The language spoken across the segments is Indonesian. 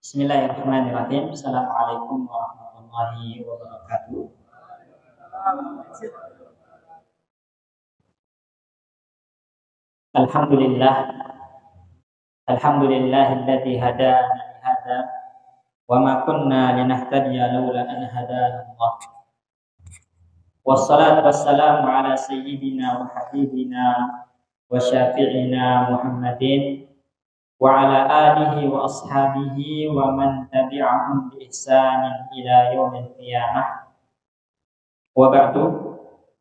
Bismillahirrahmanirrahim. Assalamualaikum warahmatullahi wabarakatuh. Alhamdulillah. Alhamdulillahilladzi hadana li hadza wa ma kunna linahtadiya laula an hadana Allah. Wassalatu wassalamu ala sayyidina wa habibina wa syafi'ina Muhammadin wa ala alihi wa ashabihi wa man tabi'ahum bi ihsanin ila yaumil qiyamah. Wa ba'du.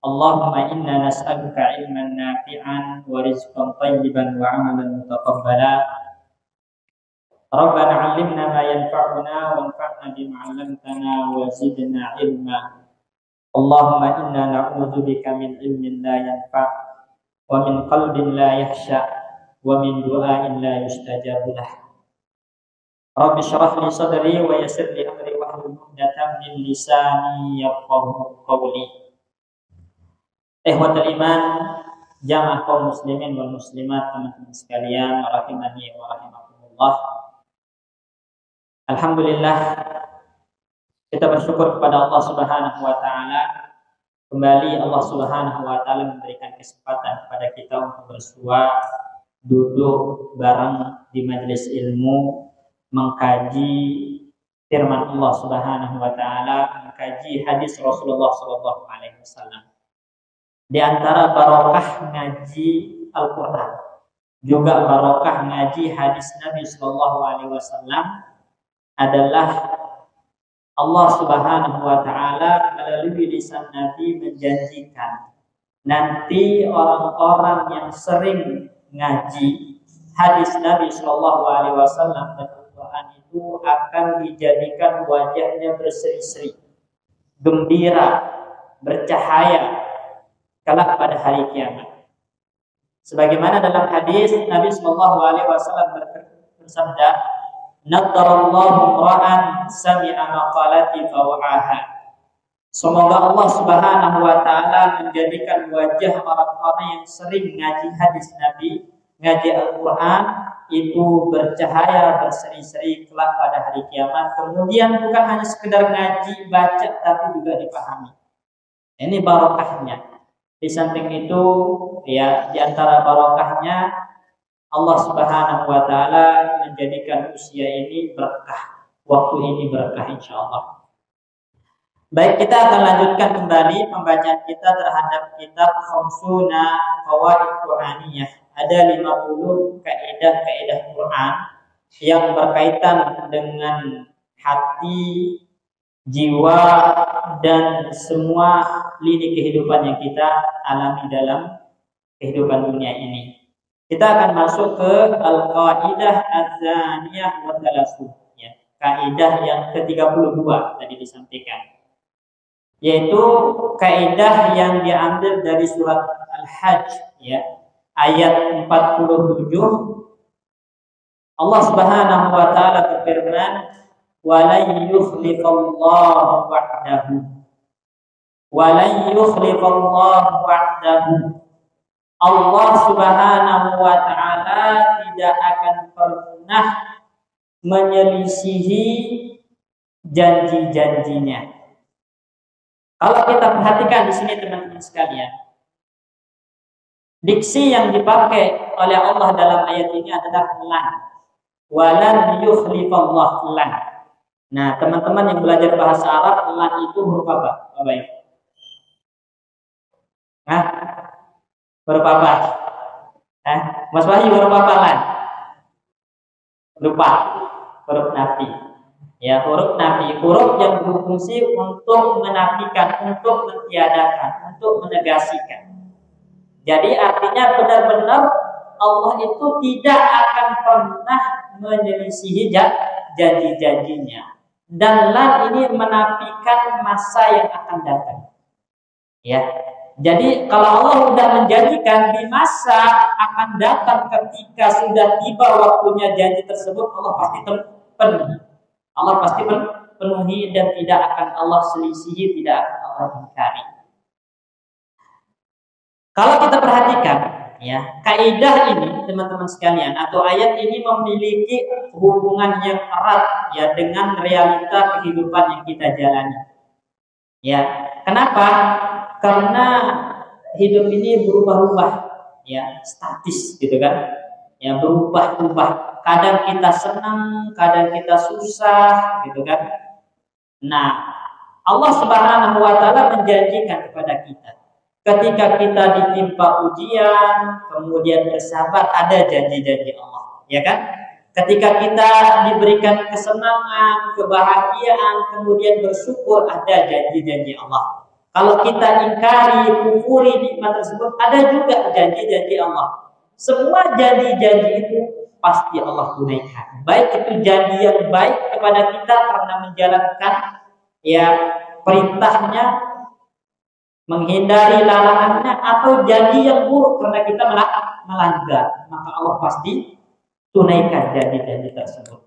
Allahumma inna nas'aluka ilman nafi'an wa rizqan tayyiban wa 'amalan mutaqabbala. Rabbana 'allimna ma yanfa'una wanfa'na bima 'allamtana wa zidna ilma. Allahumma inna na'udzu bika min ilmin la yanfa' wa min qalbin la yakhsha' wa min du'ain la yustajabu lah. Rabbi shrah li sadri wa yassir li amri wahlul 'uqdatam min lisani yafqahu qawli. Ikhwatul iman, jamaah kaum muslimin wal muslimat, teman-teman sekalian, rahimani wa rahimakumullah. Alhamdulillah, kita bersyukur kepada Allah Subhanahu wa taala. Kembali Allah Subhanahu wa taala memberikan kesempatan kepada kita untuk bersua, duduk bareng di majelis ilmu, mengkaji firman Allah Subhanahu wa taala, mengkaji hadis Rasulullah sallallahu alaihi wasallam. Di antara barokah ngaji Al-Quran, juga barokah ngaji hadis Nabi sallallahu alaihi wasallam adalah Allah Subhanahu wa taala melalui lisan Nabi menjanjikan nanti orang-orang yang sering ngaji hadis Nabi sallallahu alaihi wasallam dan Al-Quran itu akan dijadikan wajahnya berseri-seri, gembira, bercahaya kelak pada hari kiamat. Sebagaimana dalam hadis Nabi sallallahu alaihi wasallam bersabda, "Nadarallahu ra'an sami'a maqalati fawa'aha." Semoga Allah Subhanahu wa taala menjadikan wajah orang-orang yang sering ngaji hadis Nabi, ngaji Al-Qur'an itu bercahaya, berseri-seri kelak pada hari kiamat. Kemudian bukan hanya sekedar ngaji, baca, tapi juga dipahami. Ini barokahnya. Di samping itu, ya, di antara barokahnya Allah Subhanahu wa taala menjadikan usia ini berkah, waktu ini berkah insyaallah. Baik, kita akan lanjutkan kembali pembacaan kita terhadap kitab Khamsuna Qawaid Qur'aniyah. Ada 50 kaidah-kaidah Quran yang berkaitan dengan hati, jiwa, dan semua lini kehidupan yang kita alami dalam kehidupan dunia ini. Kita akan masuk ke Al-Qaidah Az-Zaniyah wa Thalathun, ya, kaidah yang ke-32 tadi disampaikan, yaitu kaidah yang diambil dari surat Al-Hajj, ya, ayat 47. Allah Subhanahu wa taala berfirman, "Walan yukhlifallahu wa'dahu." Walan yukhlifallahu wa'dahu. Allah Subhanahu wa taala tidak akan pernah menyelisihi janji-janjinya. Kalau kita perhatikan di sini teman-teman sekalian, diksi yang dipakai oleh Allah dalam ayat ini adalah lan. Walan yukhlifallahu lan. Nah, teman-teman yang belajar bahasa Arab, lan itu huruf apa? Baik. Nah, huruf apa? Mas Wahyu, huruf apa lan? Lupa. Huruf nafi. Ya, huruf nafi. Huruf yang berfungsi untuk menafikan, untuk mentiadakan, untuk menegasikan. Jadi artinya benar-benar Allah itu tidak akan pernah menyelisihi janji-janjinya. Dan lan ini menafikan masa yang akan datang. Ya. Jadi kalau Allah sudah menjanjikan di masa akan datang ketika sudah tiba waktunya janji tersebut, Allah pasti penuhi. Allah pasti penuhi dan tidak akan Allah selisihi, tidak akan Allah ingkari. Kalau kita perhatikan ya, kaidah ini teman-teman sekalian atau ayat ini memiliki hubungan yang erat ya dengan realita kehidupan yang kita jalani. Ya, kenapa? Karena hidup ini berubah-ubah, ya, statis gitu kan. Ya, berubah-ubah. Kadang kita senang, kadang kita susah gitu kan. Nah, Allah Subhanahu wa taala menjanjikan kepada kita ketika kita ditimpa ujian, kemudian bersabar, ada janji-janji Allah, ya kan? Ketika kita diberikan kesenangan, kebahagiaan, kemudian bersyukur, ada janji-janji Allah. Kalau kita ingkari, kufuri nikmat tersebut, ada juga janji-janji Allah. Semua janji-janji itu pasti Allah tunaikan. Baik itu janji yang baik kepada kita karena menjalankan ya perintahnya, menghindari larangannya, atau janji yang buruk karena kita melanggar, maka Allah pasti tunaikan janji-janji tersebut.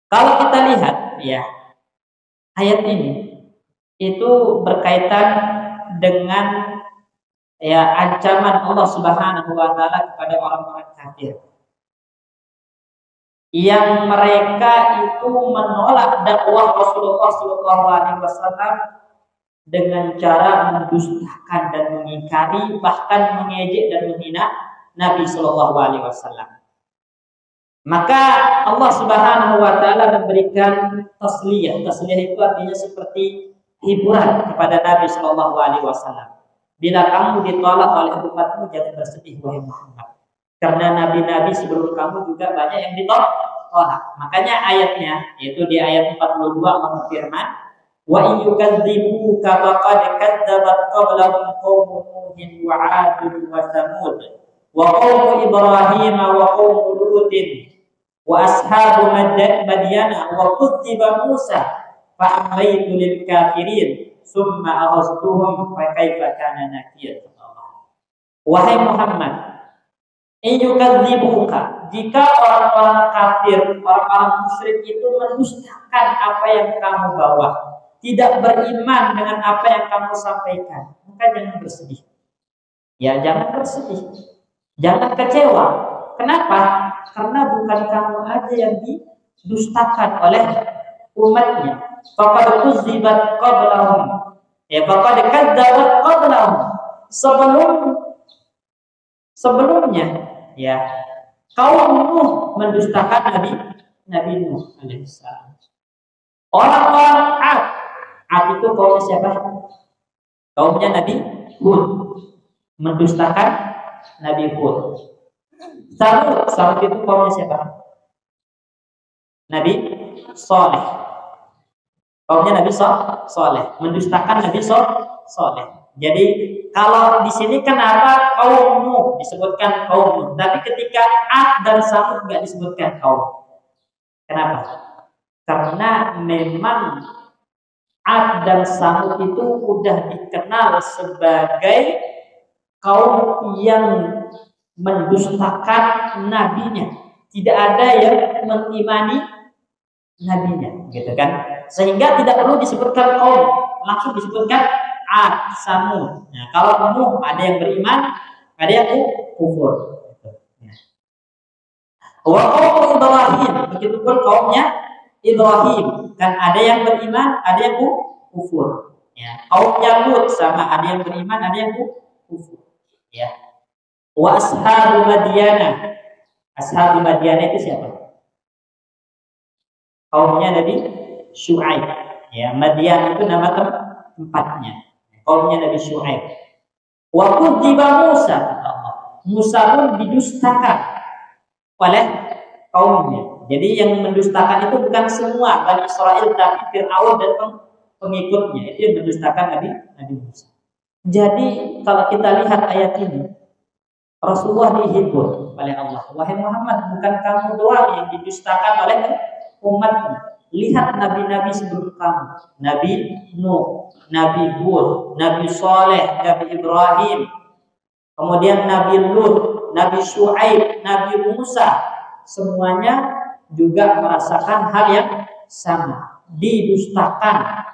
Kalau kita lihat ya ayat ini itu berkaitan dengan ya ancaman Allah Subhanahu wa taala kepada orang-orang kafir yang mereka itu menolak dakwah Rasulullah SAW dengan cara mendustakan dan mengingkari, bahkan mengejek dan menghina Nabi Shallallahu Alaihi Wasallam. Maka Allah Subhanahu Wa Taala memberikan tasliyah. Tasliyah itu artinya seperti hiburan kepada Nabi Shallallahu Alaihi Wasallam. Bila kamu ditolak oleh umatmu, jangan bersedih wahai Muhammad. Karena nabi-nabi sebelum kamu juga banyak yang ditolak. Makanya ayatnya, yaitu di ayat 42 Allah berfirman, wa in yukadzibuka faqad kadzabat qablahum qaumun nuhin wa 'adun wa thamud wa qaumu ibrahim wa qaumu lutin wa ashabu madyana wa kudziba Musa fa amlaytu lil kafirin summa aghaztuhum fa kaifa kana nakir. Wahai Muhammad, in yukadzibuka, jika orang-orang kafir, orang-orang musyrik itu mendustakan apa yang kamu bawa, tidak beriman dengan apa yang kamu sampaikan, maka jangan bersedih. Ya, jangan bersedih. Jangan kecewa. Kenapa? Karena bukan kamu aja yang didustakan oleh umatnya. Faqad kudzibat qablahum. Ya, faqad kadzabat qablahum. Sebelumnya, ya, kaum Nuh mendustakan Nabi Nuh alaihissalam. Orang-orang Ad itu kaumnya siapa? Kaumnya Nabi Hud, mendustakan Nabi Hud. Samud itu kaumnya siapa? Nabi Saleh. Kaumnya Nabi Saleh, mendustakan Nabi Saleh. Jadi kalau di sini kenapa kaum Nuh disebutkan kaum Nuh, tapi ketika Ad dan Samud nggak disebutkan kaum? Kenapa? Karena memang Ad dan Samud itu sudah dikenal sebagai kaum yang mendustakan nabinya. Tidak ada yang mengimani nabinya, gitu kan? Sehingga tidak perlu disebutkan kaum, langsung disebutkan Ad, Samud. Nah, kalau Nuh ada yang beriman, ada yang kufur. Wa qaum Ibrahim, begitu pun kaumnya Ibrahim, kan ada yang beriman, ada yang kufur. Ya, kaumnya Lut sama, ada yang beriman, ada yang kufur. Ya. Wa ashabu Madyana. Ashabu Madyana itu siapa? Kaumnya Nabi Syuaib. Ya, Madyan itu nama tempatnya. Kaumnya Nabi Syuaib. Wa kudziba Musa. Musa pun didustakan oleh kaumnya. Jadi yang mendustakan itu bukan semua Bani Israel, tapi Fir'aun dan pengikutnya. Itu yang mendustakan Nabi Musa. Jadi kalau kita lihat ayat ini, Rasulullah dihibur oleh Allah. Wahai Muhammad, bukan kamu doang yang didustakan oleh umatmu. Lihat nabi-nabi sebelum kamu. Nabi Nuh, Nabi Hud, Nabi Saleh, Nabi Ibrahim, kemudian Nabi Lut, Nabi Syuaib, Nabi Musa, semuanya juga merasakan hal yang sama, didustakan,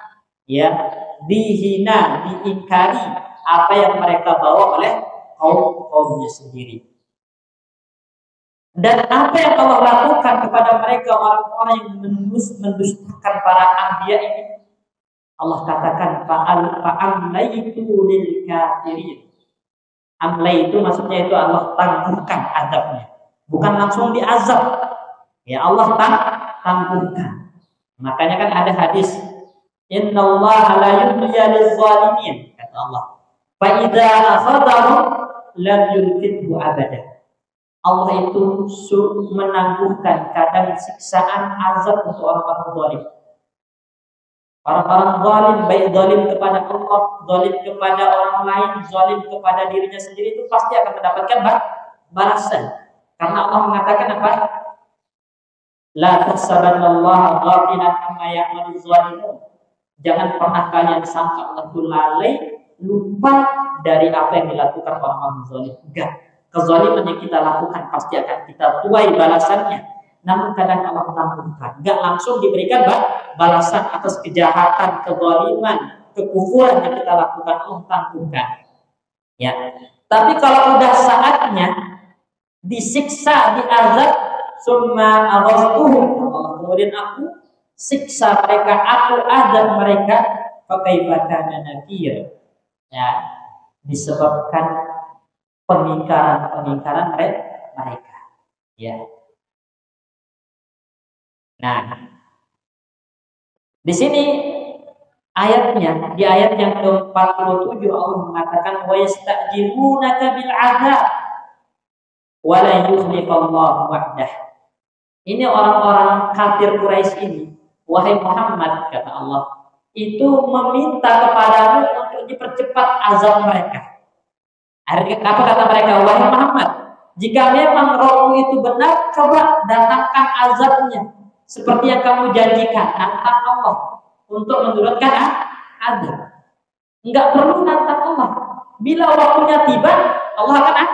ya, dihina, diingkari apa yang mereka bawa oleh kaum kaumnya sendiri. Dan apa yang Allah lakukan kepada mereka orang-orang yang mendustakan para anbiya ini, Allah katakan fa'amlaitu lil kafirin. Amlai itu maksudnya itu Allah tangguhkan azabnya, bukan langsung diazab. Ya Allah tangguhkan. Makanya kan ada hadis, innallaha la yumli lil zalimin, kata Allah. Fa idza akhadahu lam yulfithu abada. Allah itu menangguhkan kadang siksaan azab untuk orang-orang zalim. Orang-orang zalim, baik zalim kepada Allah, zalim kepada orang lain, zalim kepada dirinya sendiri, itu pasti akan mendapatkan balasan. Karena Allah mengatakan apa? La tahsabannallaha ghafilan amma ya'malu zalimun. Jangan pernah kalian sangka Allah itu lalai, lupa dari apa yang dilakukan orang-orang zalim. Enggak. Kezaliman yang kita lakukan pasti akan kita tuai balasannya. Namun kadang Allah tangguhkan, enggak langsung diberikan balasan atas kejahatan, kezaliman, kekufuran yang kita lakukan, Allah tangguhkan. Ya. Tapi kalau udah saatnya disiksa, diazab, summa aghastuhum, Allah kemudian aku siksa mereka, aku azab mereka, fa kaifa kana nakir. Ya, disebabkan pengingkaran mereka. Ya. Nah, di sini ayatnya, di ayat yang ke-47 Allah mengatakan wa yasta'jilunaka bil 'adzab wa la yukhlifallahu wa'dah. Ini orang-orang kafir Quraisy ini, wahai Muhammad, kata Allah, itu meminta kepadamu untuk dipercepat azab mereka. Apa kata mereka? Wahai Muhammad, jika memang rohmu itu benar, coba datangkan azabnya seperti yang kamu janjikan, tantang Allah untuk menurunkan azab. Enggak perlu tantang Allah. Bila waktunya tiba, Allah akan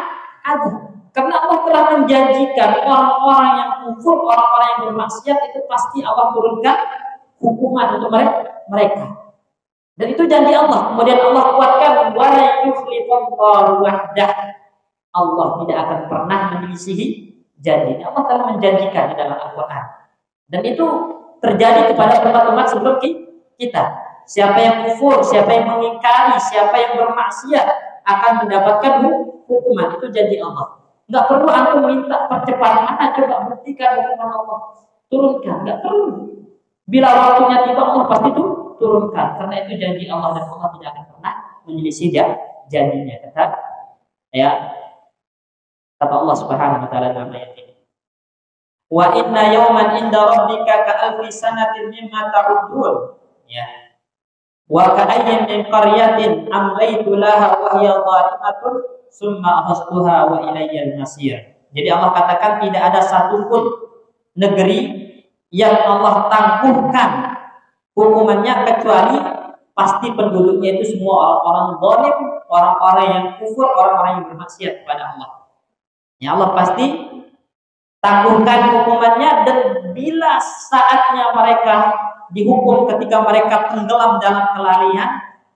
azab. Karena Allah telah menjanjikan orang-orang yang kufur, orang-orang yang bermaksiat itu pasti Allah turunkan hukuman untuk mereka. Dan itu janji Allah. Kemudian Allah kuatkan, wala yukhlifallahu wa'dah. Allah tidak akan pernah menyelisihi janjinya. Allah telah menjanjikan di dalam Al-Quran. Dan itu terjadi kepada umat-umat sebelum kita. Siapa yang kufur, siapa yang mengingkari, siapa yang bermaksiat akan mendapatkan hukuman. Itu janji Allah. Enggak perlu antum minta percepatan, coba buktikan hukuman Allah. Turunkan, enggak perlu. Bila waktunya tiba, Allah pasti turunkan, karena itu janji Allah dan Allah tidak akan pernah menyelisih janjinya. Kata Allah Subhanahu wa taala dalam ayat ini. Wa inna yawman inda rabbika ka alfi sanatin mimma ta'udun. Ya. Wa ka'ayyin min qaryatin amlaytu laha wa hiya zalimatun summa akhadtuha wa ilayya al-masir. Jadi Allah katakan tidak ada satupun negeri yang Allah tangguhkan hukumannya kecuali pasti penduduknya itu semua orang-orang zalim, orang-orang yang kufur, orang-orang yang bermaksiat kepada Allah. Ya Allah pasti tangguhkan hukumannya, dan bila saatnya mereka dihukum ketika mereka tenggelam dalam kelalaian,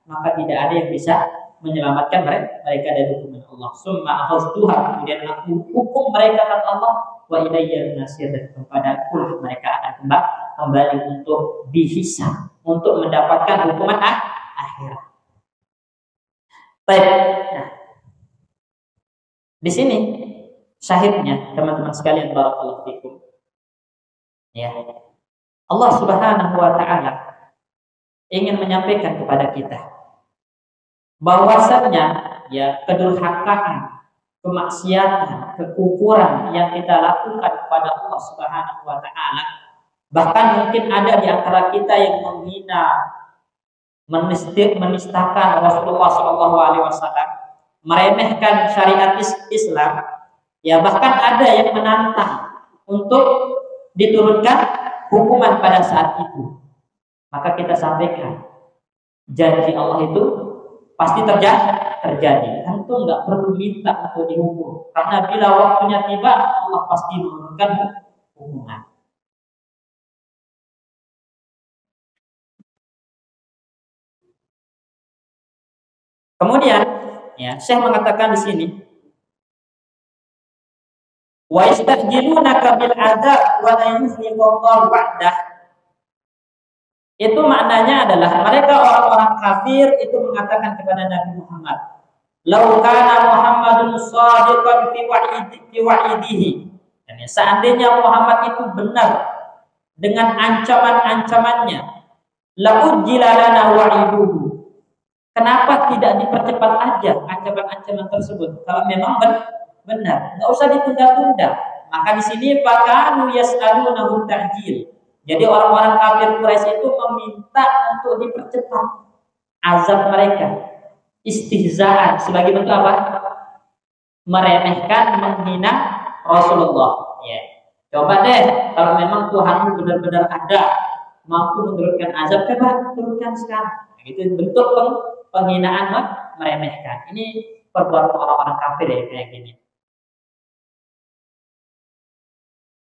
maka tidak ada yang bisa menyelamatkan mereka dari hukuman Allah. Summa akhadtuha, kemudian aku hukum mereka, kata Allah, wa ilayya al-masir, dan kepadaku mereka akan kembali untuk dihisab, untuk mendapatkan hukuman akhirat. Baik. Nah, di sini syahidnya teman-teman sekalian, barakallahu fikum. Ya. Allah Subhanahu wa taala ingin menyampaikan kepada kita bahwasannya ya kedurhakaan, kemaksiatan, kekufuran yang kita lakukan kepada Allah Subhanahu wa taala, bahkan mungkin ada di antara kita yang menghina, menistakan Rasulullah sallallahu alaihi wasallam, meremehkan syariat Islam, ya bahkan ada yang menantang untuk diturunkan hukuman pada saat itu. Maka kita sampaikan, janji Allah itu pasti terjadi. Tentu nggak perlu minta untuk dihukum, karena bila waktunya tiba, Allah pasti menurunkan hukuman. Kemudian, ya, Syekh mengatakan di sini, Wa yastajilunaka bil adzab wa la yukhliqullahu wa'dah. Itu maknanya adalah mereka orang-orang kafir itu mengatakan kepada Nabi Muhammad, "Lau kana Muhammadun shadiqan fi wa'idihi." Yani, seandainya Muhammad itu benar dengan ancaman-ancamannya, la ujjila lana wa'iduhu. Kenapa tidak dipercepat aja ancaman-ancaman tersebut? Kalau memang benar, nggak usah ditunda-tunda. Maka di sini fakanu yas'alunahum ta'jil. Jadi orang-orang kafir Quraisy itu meminta untuk dipercepat azab mereka. Istihzaan sebagai bentuk apa? Meremehkan, menghina Rasulullah. Ya. Coba deh, kalau memang Tuhanmu benar-benar ada, mampu menurunkan azab, coba turunkan sekarang. Itu bentuk penghinaan, meremehkan. Ini perbuatan orang-orang kafir ya kayak gini.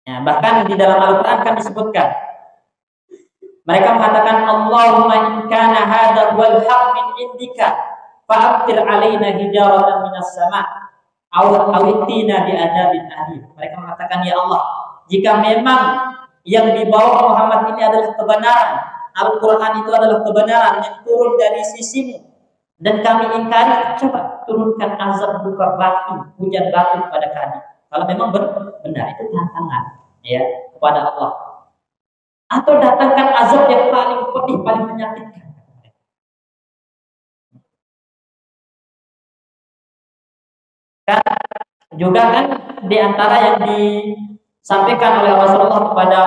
Ya, bahkan di dalam Al-Quran kan disebutkan, mereka mengatakan, Allahumma in kana hadha wal haq min indika fa'amtir alaina hijaratan minas sama' aw awitina bi adabin alim. Mereka mengatakan, ya Allah, jika memang yang dibawa Muhammad ini adalah kebenaran, Al-Quran itu adalah kebenaran yang turun dari sisimu, dan kami ingkari, coba turunkan azab berupa batu, hujan batu kepada kami. Kalau memang benar, itu tantangan ya kepada Allah. Atau datangkan azab yang paling pedih, paling menyakitkan. Kan juga kan di antara yang disampaikan oleh Rasulullah kepada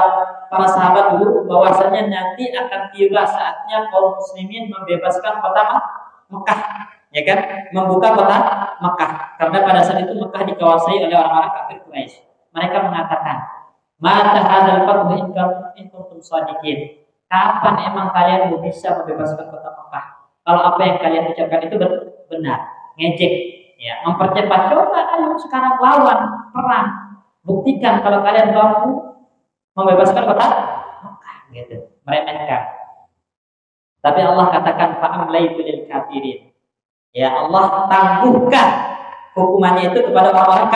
para sahabat dulu, bahwasanya nanti akan tiba saatnya kaum muslimin membebaskan kota Mekah, ya kan? Membuka kota Mekah, karena pada saat itu Mekah dikuasai oleh orang-orang kafir Quraisy. Mereka mengatakan, "Mata hadzal fadl in kuntum shadiqin." Kapan emang kalian bisa membebaskan kota Mekah? Kalau apa yang kalian ucapkan itu benar, ngejek, ya, mempercepat. Coba ayo sekarang lawan, perang, buktikan kalau kalian mampu membebaskan kota Mekah, gitu. Meremehkan. Tapi Allah katakan fa'amlaitu lil kafirin. Ya, Allah tangguhkan hukumannya itu kepada orang-orang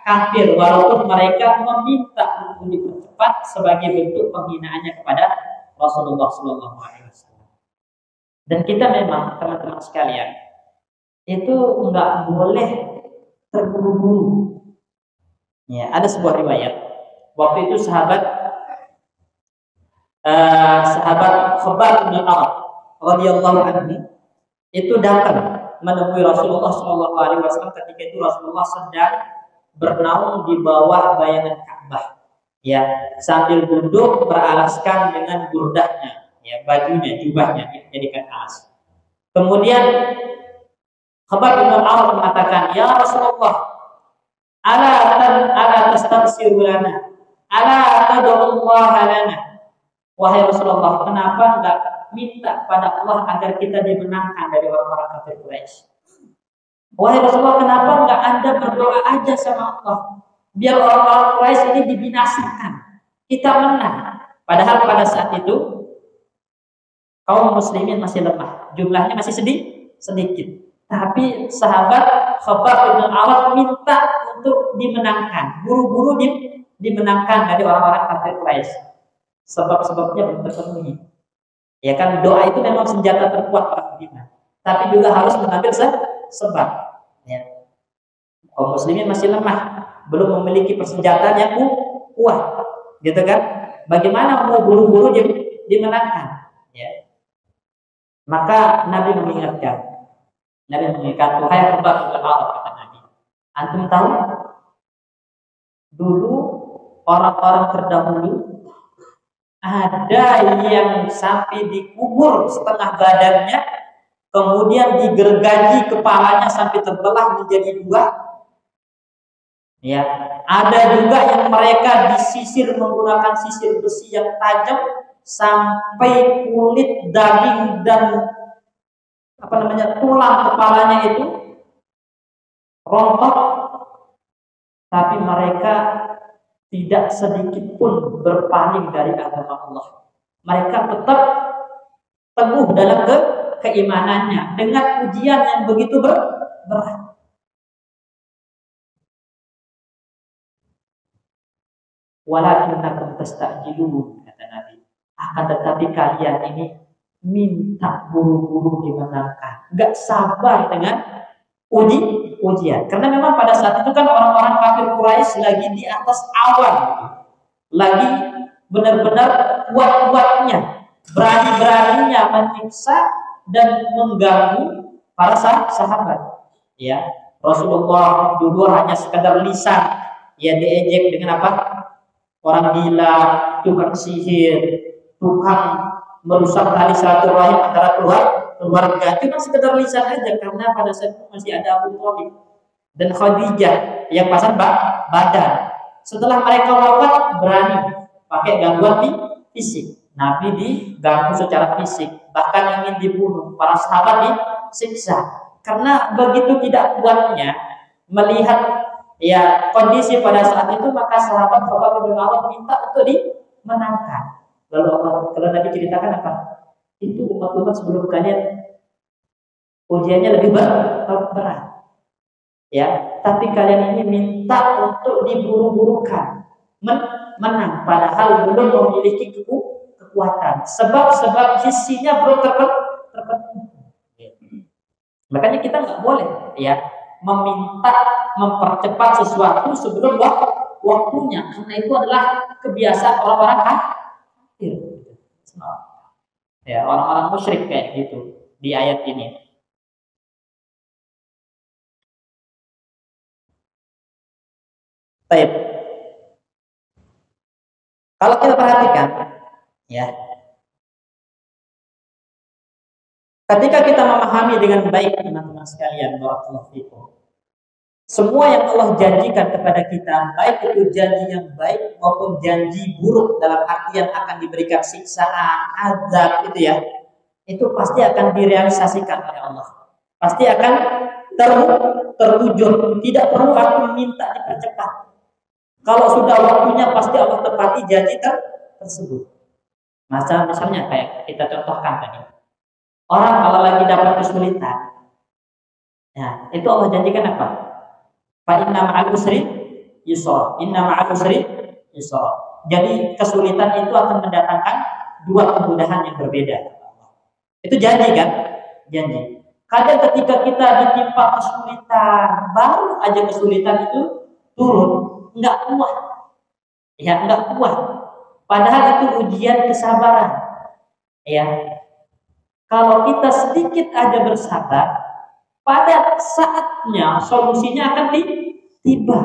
kafir, walaupun mereka meminta untuk dipercepat sebagai bentuk penghinaannya kepada Rasulullah SAW. Dan kita memang teman-teman sekalian itu nggak boleh terburu-buru. Ya, ada sebuah riwayat waktu itu sahabat Khabbab bin Arad radhiyallahu anhu itu datang menemui Rasulullah SAW ketika itu Rasulullah sedang bernaung di bawah bayangan Ka'bah, ya, sambil duduk beralaskan dengan burdahnya, ya, bajunya, jubahnya dijadikan alas. Kemudian Khabbab bin Arad mengatakan, ya Rasulullah, ala tastansiru lana, ala tad'ullaha lana. Wahai Rasulullah, kenapa enggak minta pada Allah agar kita dimenangkan dari orang-orang kafir Quraisy? Wahai Rasulullah, kenapa enggak Anda berdoa aja sama Allah biar orang-orang Quraisy ini dibinasakan, kita menang? Padahal pada saat itu kaum muslimin masih lemah, jumlahnya masih sedikit. Tapi sahabat Khabbab bin Arad minta untuk dimenangkan, buru-buru dimenangkan dari orang-orang kafir Quraisy. Sebab-sebabnya belum terpenuhi. Ya kan, doa itu memang senjata terkuat orang beriman, tapi juga harus mengambil sebab. Ya. Kaum muslimin masih lemah, belum memiliki persenjataan yang kuat, gitu kan? Bagaimana mau buru-buru dimenangkan? Ya. Maka Nabi mengingatkan, wahai Khabbab bin Arad, kata Nabi, antum tahu dulu orang-orang terdahulu ada yang sampai dikubur setengah badannya, kemudian digergaji kepalanya sampai terbelah menjadi dua. Ya, ada juga yang mereka disisir menggunakan sisir besi yang tajam sampai kulit, daging dan tulang kepalanya itu rontok, tapi mereka tidak sedikit pun berpaling dari agama Allah. Mereka tetap teguh dalam keimanannya dengan ujian yang begitu berat. walakinnakum tastajilun, kata Nabi. Akan tetapi kalian ini minta buru-buru dimenangkan, nggak sabar dengan ujian. Karena memang pada saat itu kan orang-orang kafir Quraisy lagi di atas awan, lagi benar-benar kuat-kuatnya, berani-beraninya menyiksa dan mengganggu para sahabat. Ya, Rasulullah dulu hanya sekedar lisan, ya diejek dengan apa? Orang gila, tukang sihir, tukang merusak tali silaturahim antara keluarga. Itu kan sekedar lisan aja, karena pada saat itu masih ada Abu Thalib dan Khadijah yang pasang badan. Setelah mereka wafat, berani pakai gangguan fisik. Nabi diganggu secara fisik, bahkan ingin dibunuh. Para sahabat disiksa. Karena begitu tidak kuatnya melihat ya kondisi pada saat itu, maka sahabat Allah minta untuk dimenangkan. Lalu kalau Nabi ceritakan apa? Itu umat-umat sebelum kalian ujiannya lebih berat. Ya, tapi kalian ini minta untuk diburu-burukan menang, padahal belum memiliki kekuatan. Sebab visinya belum terpenuhi. Makanya kita nggak boleh ya meminta mempercepat sesuatu sebelum waktunya, karena itu adalah kebiasaan orang-orang kafir. Ya, orang-orang musyrik kayak gitu di ayat ini. Baik. Kalau kita perhatikan, ya, ketika kita memahami dengan baik, teman-teman sekalian, barakallahu fikum, semua yang Allah janjikan kepada kita, baik itu janji yang baik maupun janji buruk dalam artian akan diberikan siksaan, azab, itu ya, itu pasti akan direalisasikan oleh Allah. Pasti akan terwujud. Tidak perlu aku minta dipercepat. Kalau sudah waktunya pasti Allah tepati janji tersebut. Misalnya kayak kita contohkan tadi, orang kalau lagi dapat kesulitan, ya itu Allah janjikan apa? Fa inna ma'al usri yusra. Inna ma'al usri yusra. Jadi kesulitan itu akan mendatangkan dua kemudahan yang berbeda. Itu janji kan? Janji. Kadang ketika kita ditimpa kesulitan, baru aja kesulitan itu turun, nggak kuat. Ya, nggak kuat. Padahal itu ujian kesabaran. Ya. Kalau kita sedikit aja bersabar, pada saatnya solusinya akan tiba.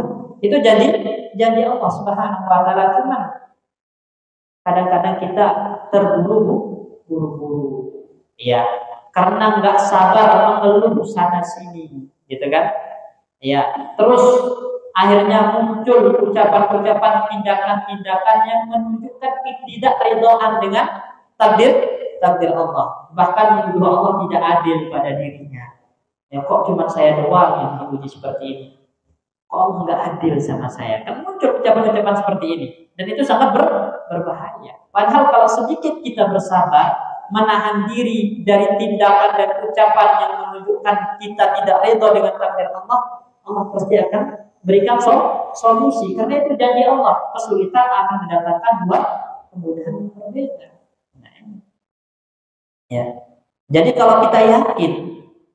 Itu janji Allah Subhanahu wa taala. Cuman kadang-kadang kita terburu-buru. Ya, karena nggak sabar mengeluh sana sini, gitu kan? Ya, terus akhirnya muncul ucapan-ucapan, tindakan-tindakan yang menunjukkan ketidakridhaan dengan takdir Allah, bahkan menuduh Allah tidak adil pada dirinya. Ya, kok cuma saya doang yang diuji seperti ini? Kok Allah nggak adil sama saya? Kan muncul ucapan-ucapan seperti ini, dan itu sangat berbahaya. Padahal kalau sedikit kita bersabar, menahan diri dari tindakan dan ucapan yang menunjukkan kita tidak ridho dengan takdir Allah, Allah pasti akan berikan solusi. Karena itu janji Allah, kesulitan akan mendatangkan dua kemudahan yang berbeda. Ya. Jadi kalau kita yakin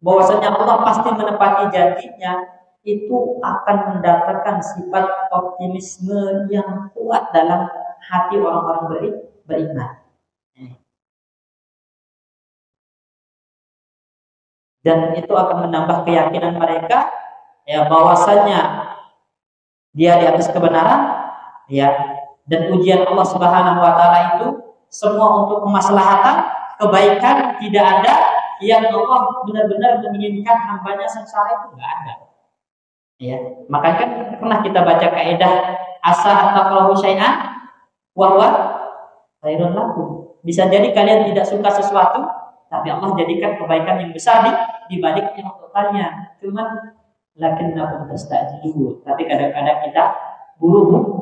bahwasanya Allah pasti menepati janjinya, itu akan mendatangkan sifat optimisme yang kuat dalam hati orang-orang beriman. Dan itu akan menambah keyakinan mereka ya bahwasanya dia di atas kebenaran, ya, dan ujian Allah Subhanahu wa taala itu semua untuk kemaslahatan, kebaikan, tidak ada yang Allah benar-benar menginginkan hambanya sengsara, itu enggak ada. Ya, makanya kan pernah kita baca kaidah asa at-taqwa syai'an wa huwa khairun lakum. Bisa jadi kalian tidak suka sesuatu, tapi Allah jadikan kebaikan yang besar di baliknya untuk kalian. Cuman lakinnakum tastajilun. Tapi kadang-kadang kita buru-buru.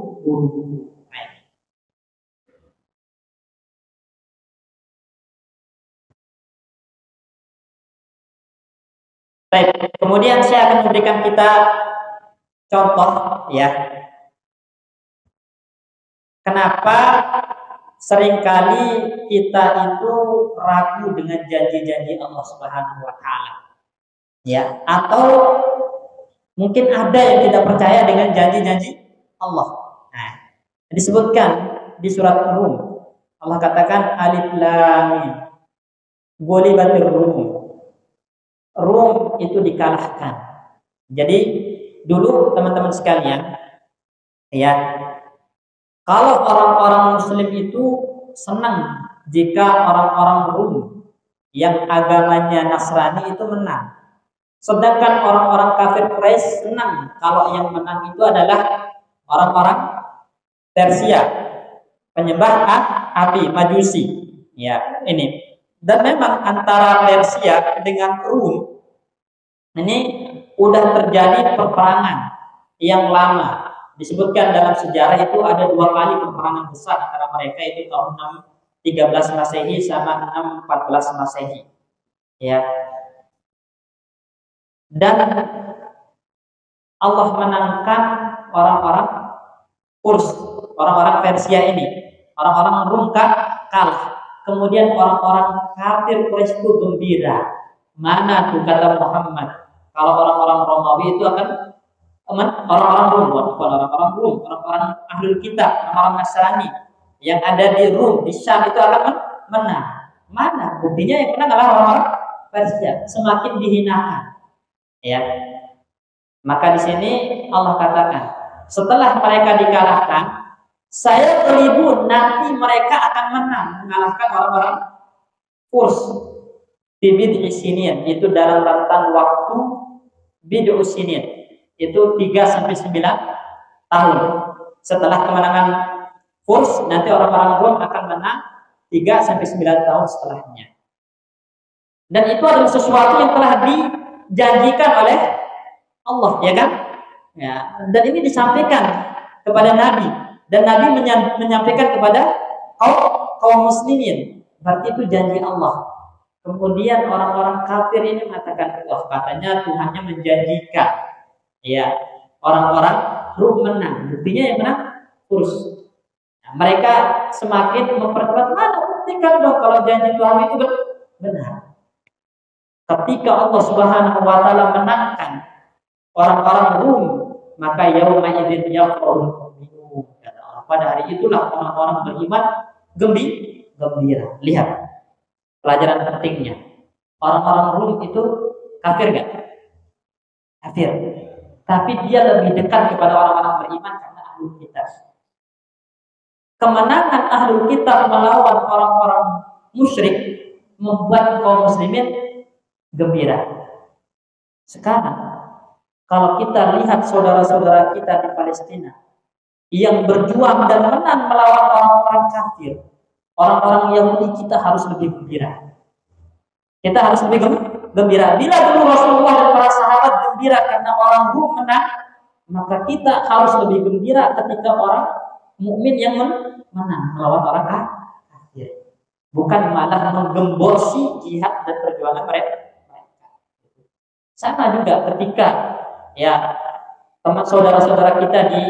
Baik, kemudian saya akan memberikan kita contoh ya. Kenapa seringkali kita itu ragu dengan janji-janji Allah Subhanahu wa taala? Ya, atau mungkin ada yang tidak percaya dengan janji-janji Allah. Nah, disebutkan di surat Rum. Allah katakan alif lam mim. Ghulibatir Rum. Rum itu dikalahkan. Jadi dulu teman-teman sekalian, ya, kalau orang-orang Muslim itu senang jika orang-orang Rum yang agamanya Nasrani itu menang. Sedangkan orang-orang kafir Quraisy senang kalau yang menang itu adalah orang-orang Persia, penyembah api, Majusi. Ya, ini. Dan memang antara Persia dengan Rum ini udah terjadi perperangan yang lama. Disebutkan dalam sejarah itu ada 2 kali peperangan besar antara mereka, itu tahun 613 Masehi sama 614 Masehi. Ya. Dan Allah menangkan orang-orang Furs, orang-orang Persia ini. Orang-orang Rum kalah. Kemudian orang-orang kafir Quraisy itu gembira. Mana tuh kata Muhammad, kalau orang-orang Romawi itu akan orang-orang Rum, bukan orang-orang Rum, orang-orang Ahlul Kitab, orang-orang Nasrani yang ada di Rum, di Syam itu akan menang. Mana? Buktinya yang menang adalah orang-orang Persia, semakin dihinakan. Ya. Maka di sini Allah katakan, setelah mereka dikalahkan, saya beribu nanti mereka akan menang, mengalahkan orang-orang Furs. Bid'i sinin, itu dalam rentan waktu bid'u sinin, itu 3-9 tahun. Setelah kemenangan Furs, nanti orang-orang Rom akan menang 3-9 tahun setelahnya. Dan itu adalah sesuatu yang telah dijanjikan oleh Allah, ya kan? Ya, dan ini disampaikan kepada Nabi, dan Nabi menyampaikan kepada kaum muslimin. Berarti itu janji Allah. Kemudian orang-orang kafir ini mengatakan, wah, katanya Tuhannya menjanjikan, ya, orang-orang Rum menang. Buktinya yang menang Furs. Nah, mereka semakin memperkuat, mana buktikan dong kalau janji Tuhan itu benar. Ketika Allah Subhanahu wa taala menangkan orang-orang Rum, maka yauma idzin yafrahul mu'minun. Pada hari itulah orang-orang beriman gembira. Lihat pelajaran pentingnya. Orang-orang Rum itu kafir gak? Kafir. Tapi dia lebih dekat kepada orang-orang beriman karena Ahlul Kitab. Kemenangan Ahlul Kitab melawan orang-orang musyrik membuat kaum muslimin gembira. Sekarang kalau kita lihat saudara-saudara kita di Palestina yang berjuang dan menang melawan orang-orang kafir, orang-orang Yahudi, kita harus lebih gembira. Kita harus lebih gembira. Bila dulu Rasulullah dan para sahabat gembira karena orang Rum menang, maka kita harus lebih gembira ketika orang mukmin yang menang melawan orang kafir. Bukan malah menggembosi jihad dan perjuangan mereka. Sama juga ketika, ya, teman saudara-saudara kita di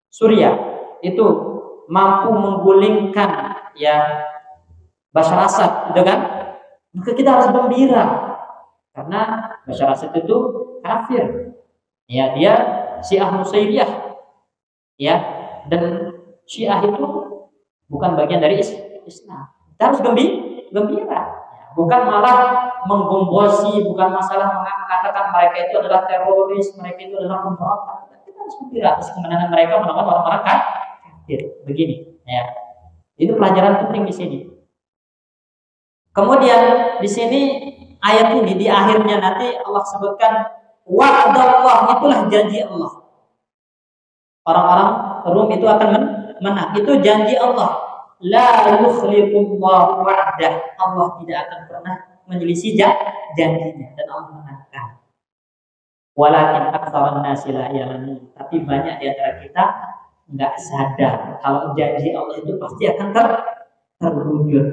Suriah itu mampu menggulingkan, ya, Bashar Assad, gitu kan? Maka kita harus gembira karena Bashar Assad itu kafir. Ya, dia Syiah Nusairiyah. Ya, dan Syiah itu bukan bagian dari Islam. Kita harus gembira. Ya, bukan malah menggombosi, bukan masalah mengatakan mereka itu adalah teroris, mereka itu adalah pemberontak. Kita harus gembira atas kemenangan mereka melawan orang-orang kafir. Begini, ya. Itu pelajaran penting di sini. Kemudian di sini ayat ini di akhirnya nanti Allah sebutkan wa'dallah, itulah janji Allah. Orang-orang Rum itu akan menang. Itu janji Allah. La yukhlifullahu wa'dah. Allah tidak akan pernah menyelisih janjinya, dan Allah menangkan. Walakin aktsarun nasi la ya'lamun. Tapi banyak di antara kita nggak sadar kalau janji Allah itu pasti akan terwujud.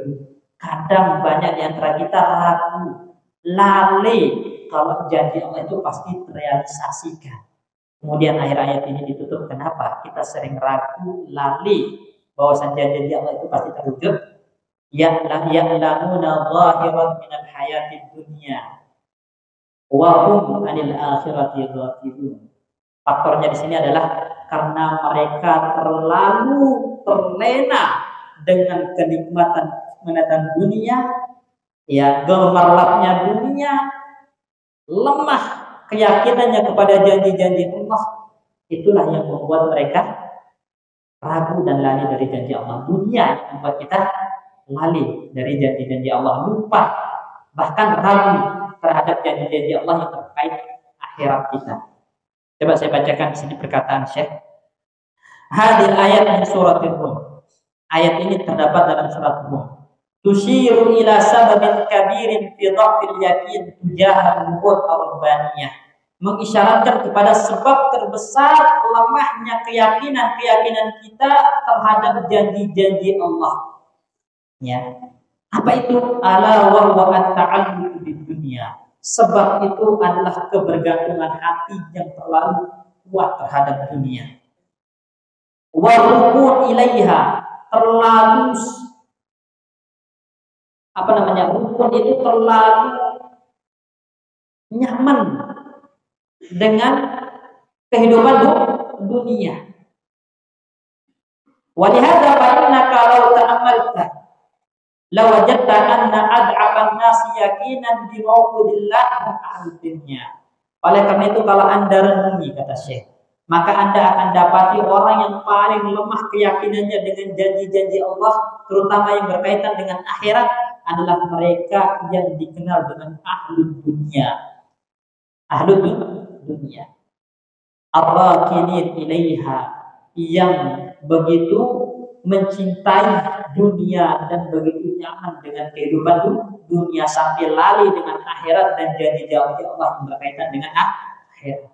Kadang banyak di antara kita ragu, lalai kalau janji Allah itu pasti terrealisasikan. Kemudian akhir ayat ini ditutup, kenapa kita sering ragu, lali bahwasan janji Allah itu pasti terwujud? Ya'lamuna zahiran minal hayatid dunya wa hum 'anil akhirati ghafilun. Faktornya di sini adalah karena mereka terlalu terlena dengan kenikmatan dunia, ya, gemerlapnya dunia, lemah keyakinannya kepada janji-janji Allah. Itulah yang membuat mereka ragu dan lari dari janji Allah. Dunia yang membuat kita lari dari janji-janji Allah, lupa bahkan ragu terhadap janji-janji Allah yang terkait akhirat kita. Coba saya bacakan di sini perkataan Syekh. Hadil ayat min suratul Rum. Ayat ini terdapat dalam surat Rum. Tusyiru ila sababin kabirin fi dhafil yakin tujaha al-nubuwwah ar-rabbaniyah. Mengisyaratkan kepada sebab terbesar lemahnya keyakinan kita terhadap janji-janji Allah. Ya. Apa itu? Ala wa huwa at-ta'alluq bid dunya. Sebab itu adalah kebergantungan hati yang terlalu kuat terhadap dunia. Wa rukun ilaiha, terlalu rukun itu terlalu nyaman dengan kehidupan dunia. Wa lihadza fa innaka law ta'ammalta lawajadta anna ad'afan nasi yaqinan bi mawqudillah ahlud dunya. Oleh karena itu kalau Anda renungi, kata Syekh, maka Anda akan dapati orang yang paling lemah keyakinannya dengan janji-janji Allah, terutama yang berkaitan dengan akhirat, adalah mereka yang dikenal dengan ahlud dunya. Ahlud dunya. Ar-rakinin ilaiha, yang begitu mencintai dunia dan begitu nyaman dengan kehidupan dunia sampai lali dengan akhirat dan janji-janji Allah yang berkaitan dengan akhirat.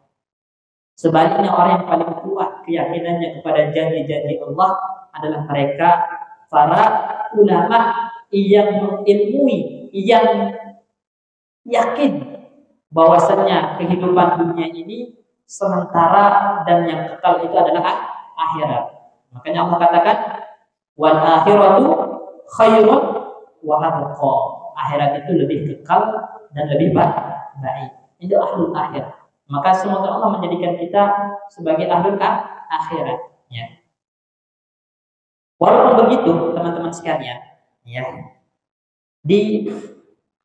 Sebaliknya orang yang paling kuat keyakinannya kepada janji-janji Allah adalah mereka para ulama yang mengilmui, yang yakin bahwasannya kehidupan dunia ini sementara dan yang kekal itu adalah akhirat. Makanya Allah katakan wal akhiratu khairun wa abqa. Akhirat itu lebih kekal dan lebih baik. Itu ahlul akhirat. Maka semoga Allah menjadikan kita sebagai ahlul akhirat, ya. Walaupun begitu, teman-teman sekalian, ya. Di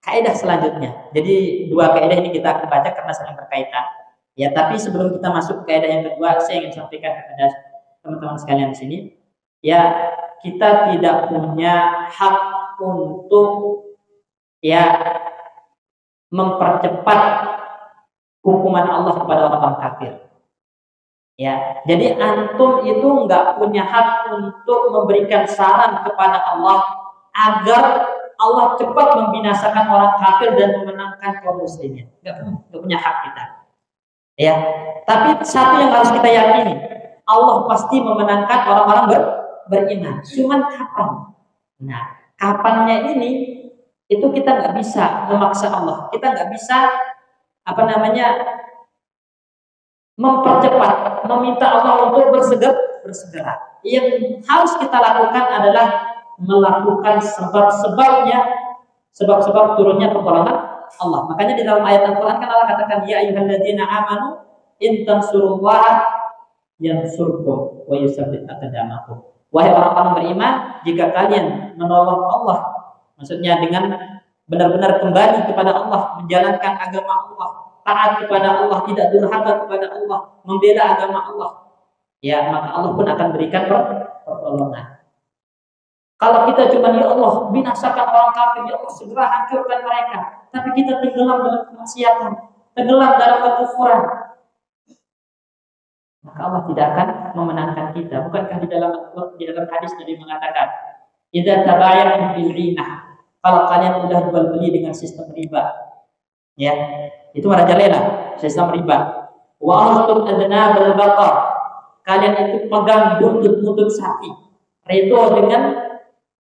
kaidah selanjutnya. Jadi dua kaidah ini kita akan baca karena saling berkaitan. Ya, tapi sebelum kita masuk ke kaidah yang kedua, saya ingin sampaikan kepada teman-teman sekalian di sini, ya, kita tidak punya hak untuk mempercepat hukuman Allah kepada orang kafir. Ya, jadi antum itu nggak punya hak untuk memberikan saran kepada Allah agar Allah cepat membinasakan orang kafir dan memenangkan kaum muslimin. Nggak punya hak kita. Ya, tapi satu yang harus kita yakini, Allah pasti memenangkan orang-orang beriman. Cuman kapan? Nah, kapannya ini itu kita nggak bisa memaksa Allah. Kita nggak bisa mempercepat, meminta Allah untuk bersegera. Yang harus kita lakukan adalah melakukan sebab-sebab turunnya pertolongan Allah. Makanya di dalam ayat Al-Quran kan Allah katakan, ya ayyuhalladzina amanu in tansurullaha yansurkum wa yusabbit aqdamakum. Wahai orang-orang beriman, jika kalian menolong Allah, maksudnya dengan benar-benar kembali kepada Allah, menjalankan agama Allah, taat kepada Allah, tidak durhaka kepada Allah, membela agama Allah, ya, maka Allah pun akan berikan pertolongan. Kalau kita cuma, ya Allah, binasakan orang kafir, ya Allah, segera hancurkan mereka, tapi kita tenggelam dalam kemaksiatan, tenggelam dalam kekufuran, maka Allah tidak akan memenangkan kita. Bukankah di dalam hadis Nabi mengatakan, idza tabaya'tum bil 'inah, kalau kalian sudah jual beli dengan sistem riba, ya, itu merajalela sistem riba. Wa antum adnabal baqar, kalian itu pegang buntut sapi, itu dengan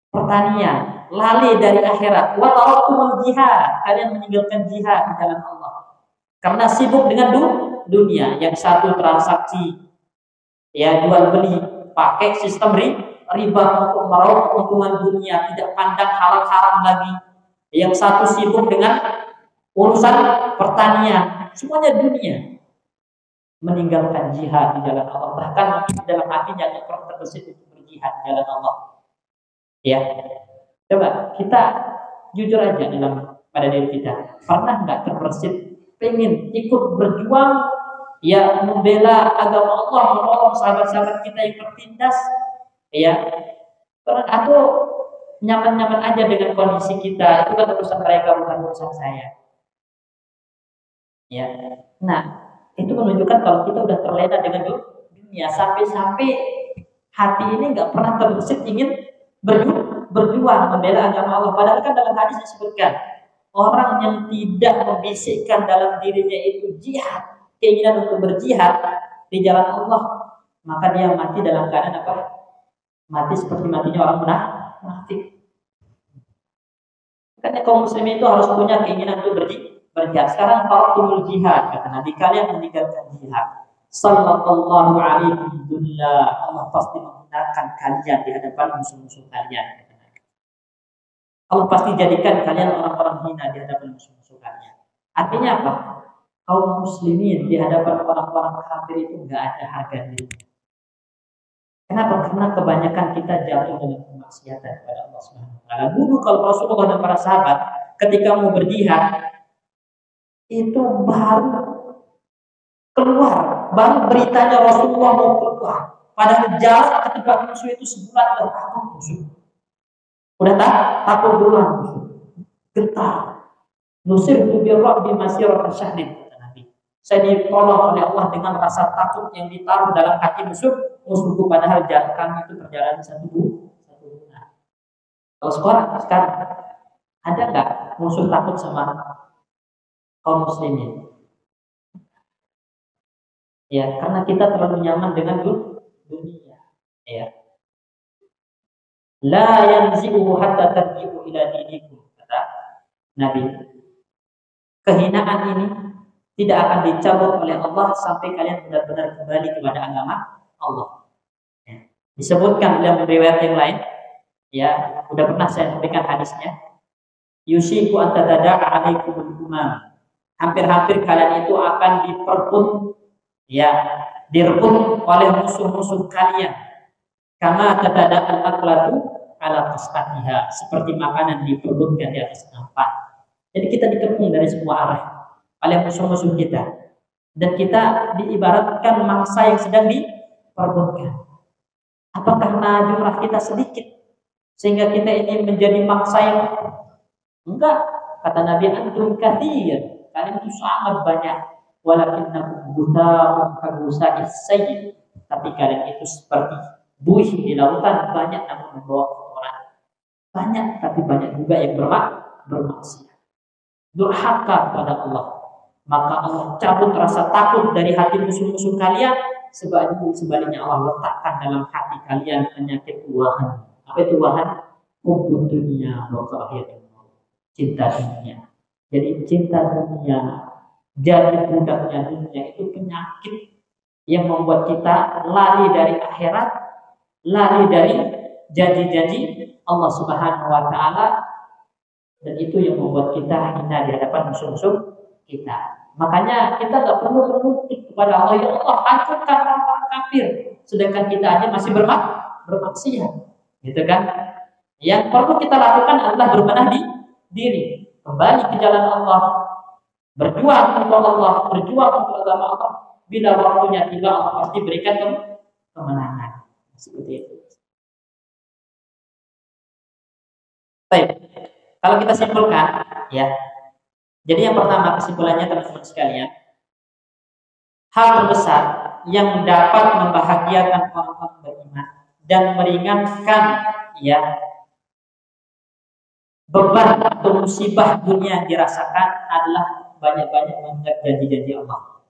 pertanian, lali dari akhirat. Wa taraktumul jihad, kalian meninggalkan jihad di jalan Allah karena sibuk dengan dunia, yang satu transaksi ya jual beli pakai sistem riba untuk meraup keuntungan dunia, tidak pandang halal haram lagi. Yang satu sibuk dengan urusan pertanian, semuanya dunia. Meninggalkan jihad di jalan Allah, bahkan mungkin dalam hatinya tidak pernah terbesit untuk berjihad di jalan Allah. Ya, coba kita jujur aja pada diri kita, pernah nggak terbesit pengen ikut berjuang, ya membela agama Allah, menolong sahabat-sahabat kita yang tertindas, ya, atau nyaman-nyaman aja dengan kondisi kita, itu kan urusan mereka, bukan urusan saya. Ya, nah itu menunjukkan kalau kita udah terlena dengan dunia, sampai-sampai hati ini nggak pernah terbesit ingin berjuang membela agama Allah. Padahal kan dalam hadis disebutkan orang yang tidak membisikkan dalam dirinya itu jihad, keinginan untuk berjihad di jalan Allah, maka dia mati dalam keadaan apa? Mati seperti matinya orang munafik. Karena kaum muslimin itu harus punya keinginan untuk berjihad. Sekarang tarakumul jihad, kata Nabi, kalian meninggalkan jihad. Sallallahu alaihi billah, Allah pasti menggunakan kalian di hadapan musuh-musuh kalian. Allah pasti jadikan kalian orang-orang hina di hadapan musuh-musuh kalian. Artinya apa? Kaum muslimin di hadapan orang-orang kafir itu enggak ada harga diri. Kenapa? Karena kebanyakan kita jatuh dalam kemaksiatan kepada Allah Subhanahu wa taala. Dulu kalau Rasulullah dan para sahabat ketika mau berjihad itu baru beritanya Rasulullah mau keluar. Padahal jarak ke tempat musuh itu sebulan udah takut musuh. Udah takut duluan musuh. Getar. Nusir bi masirah syahrin, kata Nabi. Saya ditolong oleh Allah dengan rasa takut yang ditaruh dalam hati musuhku, padahal jarak kami itu perjalanan satu bulan. Kalau sekarang ada nggak musuh takut sama kaum muslimin? Ya, karena kita terlalu nyaman dengan dunia. Ya. La yanzi'u hatta tarji'u ila dinikum, kata Nabi. Kehinaan ini tidak akan dicabut oleh Allah sampai kalian benar-benar kembali kepada agama Allah. Ya. Disebutkan dalam riwayat yang lain, ya, sudah pernah saya sampaikan hadisnya. Yusiku an tatada'a 'alaikumul umam. Hampir-hampir kalian itu akan direbut oleh musuh-musuh kalian. Kama tatada'al aklatu ala qasatiha, seperti makanan diperbutkan di atas nampan. Jadi kita dikepung dari semua arah oleh musuh-musuh kita, dan kita diibaratkan mangsa yang sedang diperbutkan. Apa karena jumlah kita sedikit sehingga kita ini menjadi mangsa yang enggak? Kata Nabi, antum katsir, kalian itu sangat banyak. Walakinnakum butha'un kagusa'is sayyi, tapi kalian itu seperti buih di lautan, banyak namun membawa kotoran. Banyak tapi banyak juga yang bermaksiat, durhaka kepada Allah. Maka Allah cabut rasa takut dari hati musuh-musuh kalian. Sebaliknya Allah letakkan dalam hati kalian penyakit wahan. Apa itu wahan? Hubbud dunya wa karahiyatul maut, cinta dunia. Jadi cinta dunia, jadi budaknya dunia itu penyakit yang membuat kita lari dari akhirat, lari dari janji-janji Allah Subhanahu wa taala, dan itu yang membuat kita hina di hadapan musuh-musuh kita. Makanya kita nggak perlu menuntut kepada Allah, ya Allah hancurkan orang kafir, sedangkan kita aja masih bermaksiat, gitu kan? Yang perlu kita lakukan adalah berbenah diri, kembali ke jalan Allah, berjuang untuk Allah, berjuang untuk agama Allah. Bila waktunya tiba, Allah pasti berikan kemenangan. Seperti itu. Baik, kalau kita simpulkan, ya. Jadi yang pertama kesimpulannya, teman-teman sekalian, hal terbesar yang dapat membahagiakan orang-orang beriman dan meringankan, ya, beban atau musibah dunia yang dirasakan adalah banyak-banyak mengingat janji-janji Allah.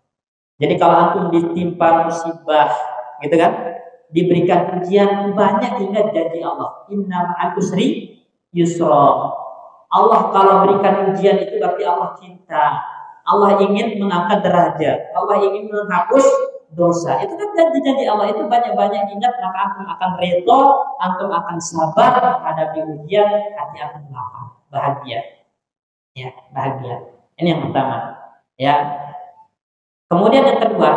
Jadi kalau antum ditimpa musibah, gitu kan, diberikan ujian, banyak ingat janji Allah. Inna ma'al usri yusra. Allah kalau berikan ujian itu berarti Allah cinta, Allah ingin mengangkat derajat, Allah ingin menghapus dosa. Itu kan janji-janji Allah. Itu banyak-banyak ingat, maka antum akan redha, antum akan sabar menghadapi ujian, hati akan lapang, bahagia. Ya, bahagia. Ini yang pertama. Ya. Kemudian yang kedua,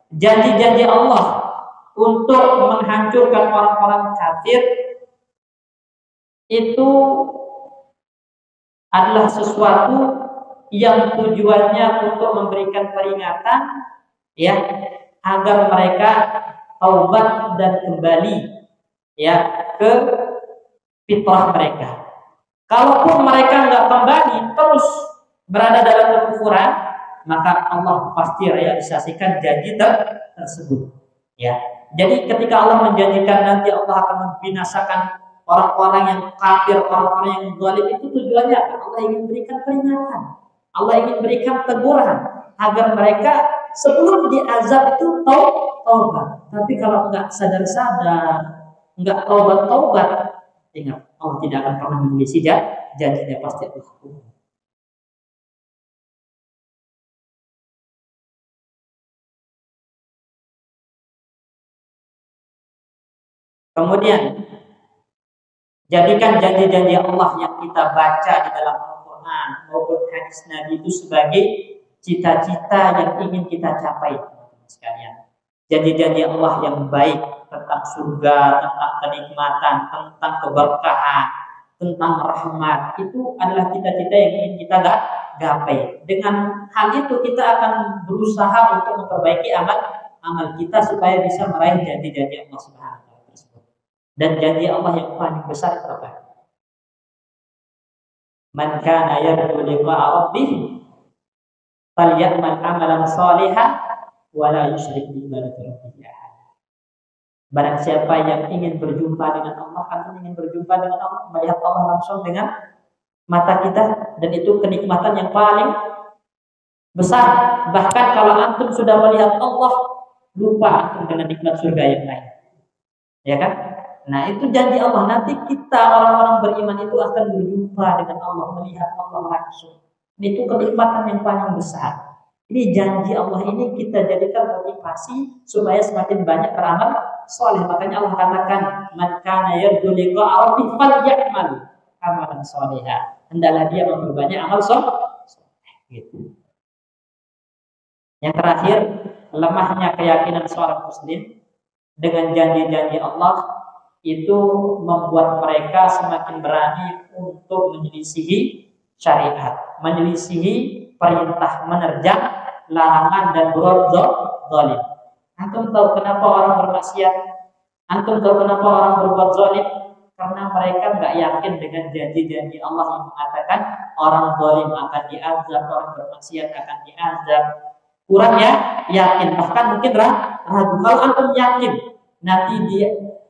janji-janji Allah untuk menghancurkan orang-orang kafir itu adalah sesuatu yang tujuannya untuk memberikan peringatan, ya, agar mereka taubat dan kembali, ya, ke fitrah mereka. Kalaupun mereka nggak kembali terus berada dalam kekufuran, maka Allah pasti realisasikan janji tersebut. Ya, jadi ketika Allah menjanjikan nanti Allah akan membinasakan orang-orang yang kafir, orang-orang yang zalim, itu tujuannya Allah ingin berikan peringatan, Allah ingin berikan teguran agar mereka sebelum diazab itu taubat. Tapi kalau nggak sadar-sadar, nggak taubat, ingat Allah tidak akan pernah mengisi janjinya, pasti Allah. Kemudian jadikan janji-janji Allah yang kita baca di dalam Al-Quran maupun hadis Nabi itu sebagai cita-cita yang ingin kita capai, sekalian. Janji-janji Allah yang baik tentang surga, tentang kenikmatan, tentang keberkahan, tentang rahmat, itu adalah cita-cita yang ingin kita gapai. Dengan hal itu kita akan berusaha untuk memperbaiki amal kita supaya bisa meraih janji-janji Allah Subhanahu. Dan janji Allah yang paling besar itu apa? Man kana yarju liqa'a rabbih falyamal amalan shalihan wa la yusyrik bi ibadati rabbih ahad. Barang siapa yang ingin berjumpa dengan Allah, antum ingin berjumpa dengan Allah, melihat Allah langsung dengan mata kita, dan itu kenikmatan yang paling besar. Bahkan kalau antum sudah melihat Allah, lupa antum dengan nikmat surga yang lain. Ya kan? Nah, itu janji Allah. Nanti kita orang-orang beriman itu akan berjumpa dengan Allah, melihat Allah langsung. Itu kenikmatan yang paling besar. Ini janji Allah ini kita jadikan motivasi supaya semakin banyak beramal soleh. Makanya Allah katakan, man kana yarju liqa'a rabbih falyamal amalan sholihan. Hendaklah dia memperbanyak amal soleh. Gitu. Yang terakhir, lemahnya keyakinan seorang muslim dengan janji-janji Allah itu membuat mereka semakin berani untuk menyelisihi syariat, menyelisihi perintah, menerjang larangan dan berbuat zalim. Antum tahu kenapa orang bermaksiat? Antum tahu kenapa orang berbuat zalim? Karena mereka nggak yakin dengan janji-janji Allah yang mengatakan orang zalim akan diazab, orang bermaksiat akan diazab. Kurang yakin, bahkan mungkin ragu. Kalau antum yakin nanti dia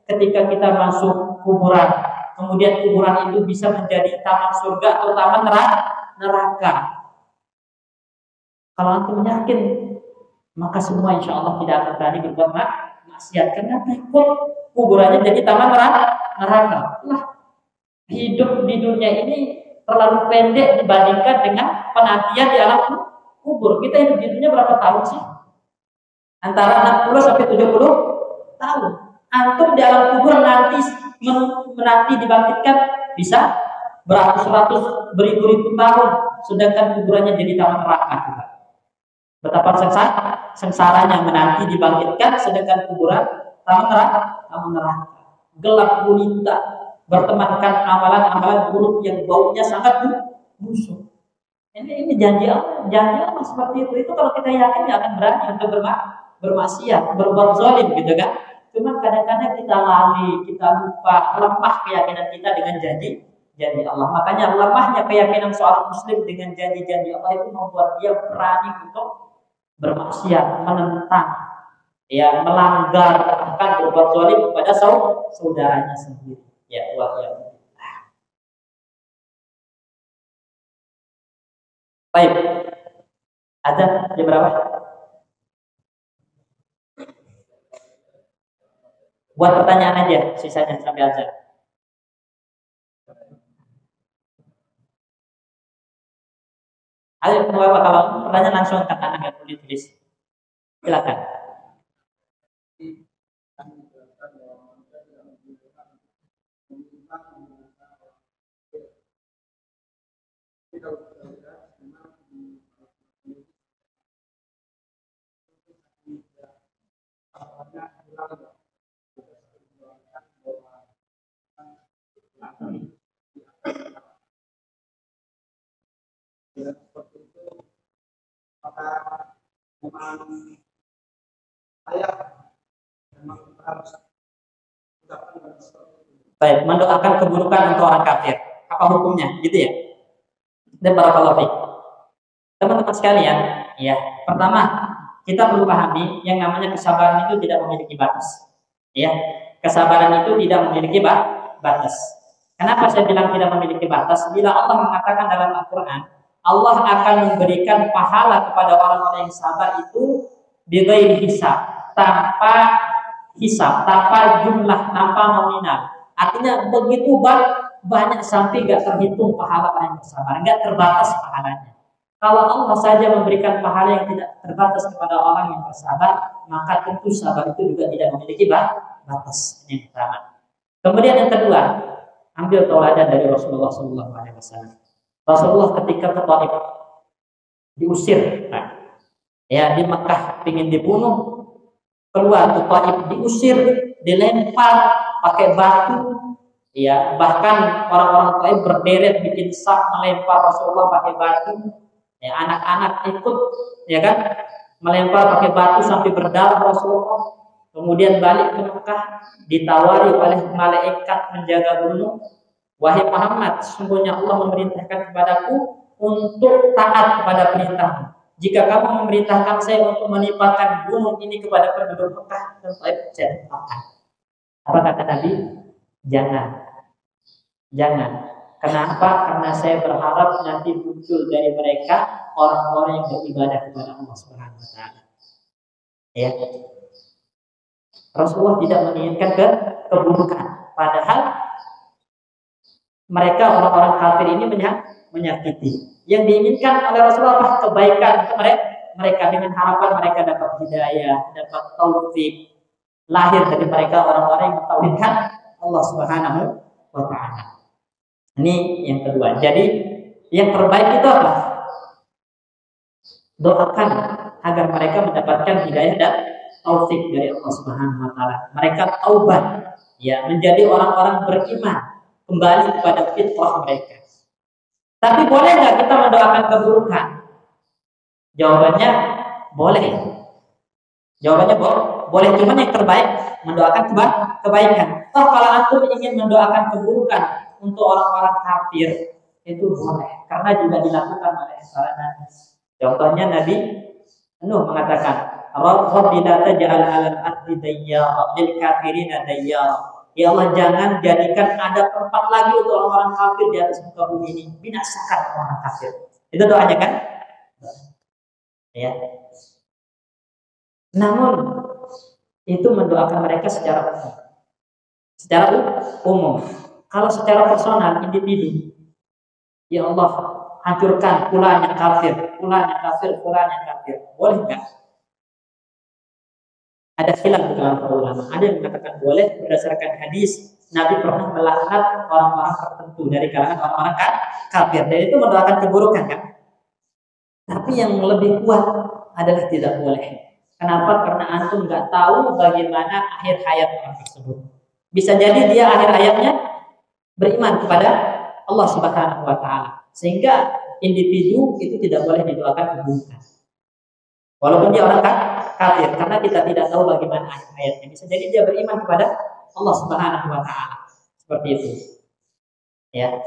ketika kita masuk kuburan, kemudian kuburan itu bisa menjadi taman surga atau taman neraka. Kalau antum yakin, maka semua insya Allah tidak akan berani berbuat maksiat karena takut kuburannya jadi taman neraka. Nah, hidup di dunia ini terlalu pendek dibandingkan dengan penantian di alam kubur. Kita hidup di dunia berapa tahun sih? Antara 60 sampai 70 tahun. Antum di alam kubur nanti menanti dibangkitkan bisa beratus-ratus, beribu-ribu tahun, sedangkan kuburannya jadi taman neraka. Betapa sengsaranya menanti dibangkitkan, sedangkan kuburan taman neraka. Gelap gulita, bertemankan amalan-amalan buruk yang baunya sangat busuk. Ini janji Allah seperti itu. Itu kalau kita yakin nggak akan berani untuk bermaksiat, berbuat zalim, gitu kan? Cuma kadang-kadang kita lali, kita lupa, lemah keyakinan kita dengan janji Allah. Makanya lemahnya keyakinan seorang muslim dengan janji-janji Allah itu membuat dia berani untuk bermaksiat, menentang, melanggar, bahkan berbuat zalim kepada saudaranya sendiri. Ya, Allah. Baik. Ada jam berapa? Buat pertanyaan aja, sisanya sampai azan. Ayo, Bapak, kalau pertanyaan langsung ke tangan, nggak perlu ditulis. Silakan. Seperti itu, maka memang saya memang harus mendoakan seperti itu. Baik, mendoakan keburukan untuk orang kafir. Apa hukumnya? Gitu ya. Dan barakallahu fiik. Teman-teman sekalian, ya, pertama kita perlu pahami yang namanya kesabaran itu tidak memiliki batas. Ya, kesabaran itu tidak memiliki batas. Kenapa saya bilang tidak memiliki batas? Bila Allah mengatakan dalam Al-Quran, Allah akan memberikan pahala kepada orang-orang yang sabar itu bighairi hisab, tanpa hisab, tanpa jumlah, tanpa nominal. Artinya begitu banyak sampai nggak terhitung pahala orang yang bersabar, nggak terbatas pahalanya. Kalau Allah saja memberikan pahala yang tidak terbatas kepada orang yang bersabar, maka tentu sabar itu juga tidak memiliki batas. Yang pertama. Kemudian yang kedua, ambil tauladan dari Rasulullah SAW. Rasulullah ketika ke Taif diusir, ya di Mekah ingin dibunuh, keluar ke Taif diusir, dilempar pakai batu, ya bahkan orang-orang Taif berderet bikin sak melempar Rasulullah pakai batu. Ya, anak-anak ikut, ya kan, melempar pakai batu sampai berdarah Rasulullah. Kemudian balik ke Mekah, ditawari oleh malaikat menjaga gunung. Wahai Muhammad, sesungguhnya Allah memerintahkan kepadaku untuk taat kepada perintahmu. Jika kamu memerintahkan saya untuk menimpakan gunung ini kepada penduduk Mekah dan Taif, saya akan. Apa kata Nabi? Jangan. Kenapa? Karena saya berharap nanti muncul dari mereka orang-orang yang beribadah kepada Allah Subhanahu wa taala. Ya. Rasulullah tidak menginginkan keburukan, padahal mereka orang-orang kafir ini menyakiti. Yang diinginkan oleh Rasulullah kebaikan untuk mereka dengan harapan mereka dapat hidayah, dapat taufik, lahir dari mereka orang-orang yang mentauhidkan Allah Subhanahu wa taala. Ini yang kedua. Jadi yang terbaik itu apa? Doakan agar mereka mendapatkan hidayah dan taufik dari Allah Subhanahu wa taala. Mereka taubat, ya, menjadi orang-orang beriman, kembali kepada fitrah mereka. Tapi boleh nggak kita mendoakan keburukan? Jawabannya boleh. Jawabannya boleh, cuman yang terbaik mendoakan kebaikan. Toh kalau antum ingin mendoakan keburukan untuk orang-orang kafir itu boleh, karena juga dilakukan oleh para nabi. Contohnya Nabi Nuh mengatakan, "Rabbi la taj'al 'alal ardi dayyara lil kafirina dayyara." Ya Allah, jangan jadikan ada tempat lagi untuk orang-orang kafir di atas muka bumi ini. Binasakan orang kafir. Itu doanya kan? Ya. Namun itu mendoakan mereka secara umum. Secara umum. Kalau secara personal, individu, ya Allah, hancurkan fulan yang kafir, fulan yang kafir, fulan yang kafir. Boleh nggak? Ada khilaf di kalangan para ulama. Ada yang mengatakan boleh berdasarkan hadis Nabi pernah melaknat orang-orang tertentu dari kalangan orang-orang kafir. Dan itu mendoakan keburukan kan? Tapi yang lebih kuat adalah tidak boleh. Kenapa? Karena antum nggak tahu bagaimana akhir hayat orang tersebut. Bisa jadi dia akhir hayatnya beriman kepada Allah Subhanahu wa taala. Sehingga individu itu tidak boleh didoakan keburukan. Walaupun dia orang kafir, karena kita tidak tahu bagaimana akhir hayatnya. Bisa jadi dia beriman kepada Allah Subhanahu wa taala. Seperti itu. Ya.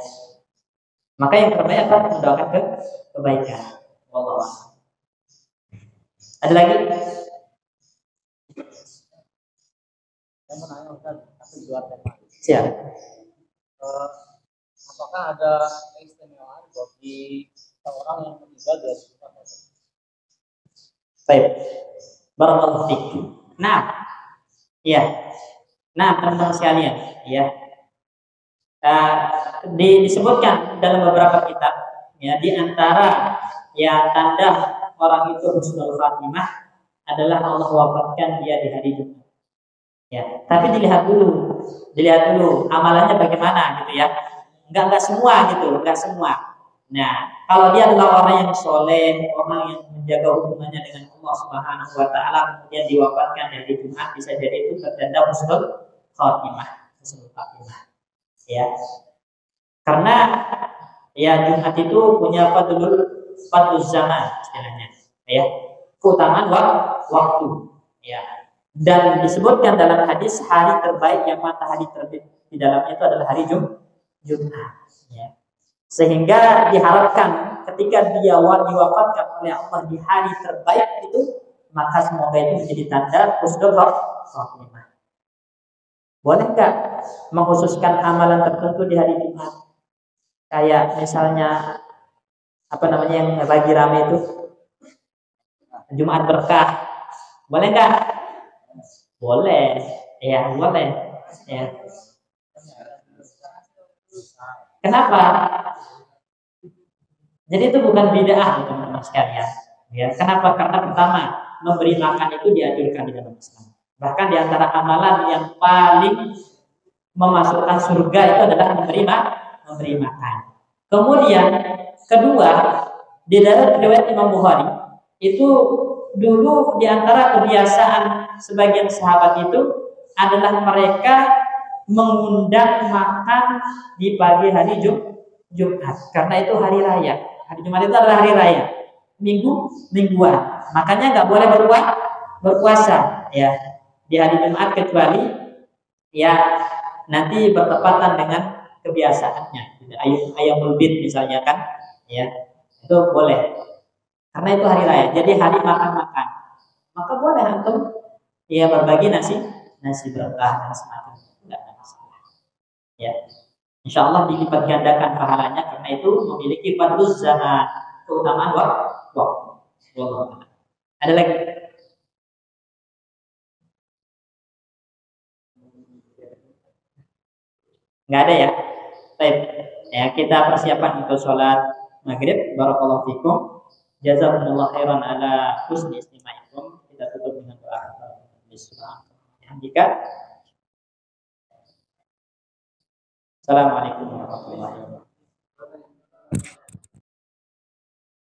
Maka yang terbaik adalah mendoakan kebaikan. Wallahu. Ada lagi? Saya mau nanya Ustaz, tapi dua tema. Siap. Apakah ada keistimewaan bagi orang yang meninggal dari Islam? Baik. Barakallahu fiik. Nah, ya. Nah, teman-teman sekalian, ya. Disebutkan dalam beberapa kitab, ya di antara ya tanda orang itu husnul khatimah adalah Allah wafatkan dia di hari Jumat. Ya, tapi dilihat dulu amalannya bagaimana gitu ya. Enggak semua gitu, enggak semua. Nah, kalau dia adalah orang yang soleh, orang yang menjaga hubungannya dengan Allah Subhanahu Wa Taala, kemudian diwafatkan di hari Jumat, bisa jadi itu tertanda husnul khatimah, ya. Karena ya Jumat itu punya fadlul zaman istilahnya, ya. Keutamaan waktu, ya. Dan disebutkan dalam hadis hari terbaik yang matahari terbit di dalamnya itu adalah hari Jumat, ya. Sehingga diharapkan ketika dia diwafatkan oleh Allah di hari terbaik itu, maka semoga itu menjadi tanda husnul khatimah. Boleh nggak mengkhususkan amalan tertentu di hari Jumat? Kayak misalnya yang lagi rame itu Jumat berkah. Boleh nggak? Boleh. Ya, boleh. Ya. Kenapa? Jadi itu bukan bid'ah, teman-teman sekalian. Ya, kenapa? Karena pertama, memberi makan itu dianjurkan di dalam Islam. Bahkan di antara amalan yang paling memasukkan surga itu adalah memberi makan. Kemudian kedua, di dalam riwayat Imam Bukhari itu dulu di antara kebiasaan sebagian sahabat itu adalah mereka mengundang makan di pagi hari Jumat, karena itu hari raya. Hari Jumat itu adalah hari raya, mingguan. Makanya nggak boleh berpuasa ya di hari Jumat, kecuali ya nanti bertepatan dengan kebiasaannya. Ayam bid misalnya kan, ya itu boleh. Karena itu hari raya, jadi hari makan-makan. Maka boleh antum ya berbagi nasi berkah dan semacamnya. Enggak ada masalah. Ya. Insya Allah dilipat gandakan pahalanya, karena itu memiliki fadluz zaman, keutamaan waktu. Ada lagi? Enggak ada ya? Baik. Ya, kita persiapan untuk sholat maghrib. Barakallahu fikum. Jazakumullah khairan ala husni istimaikum. Kita tutup dengan doa. Bismillah. Assalamualaikum warahmatullahi wabarakatuh.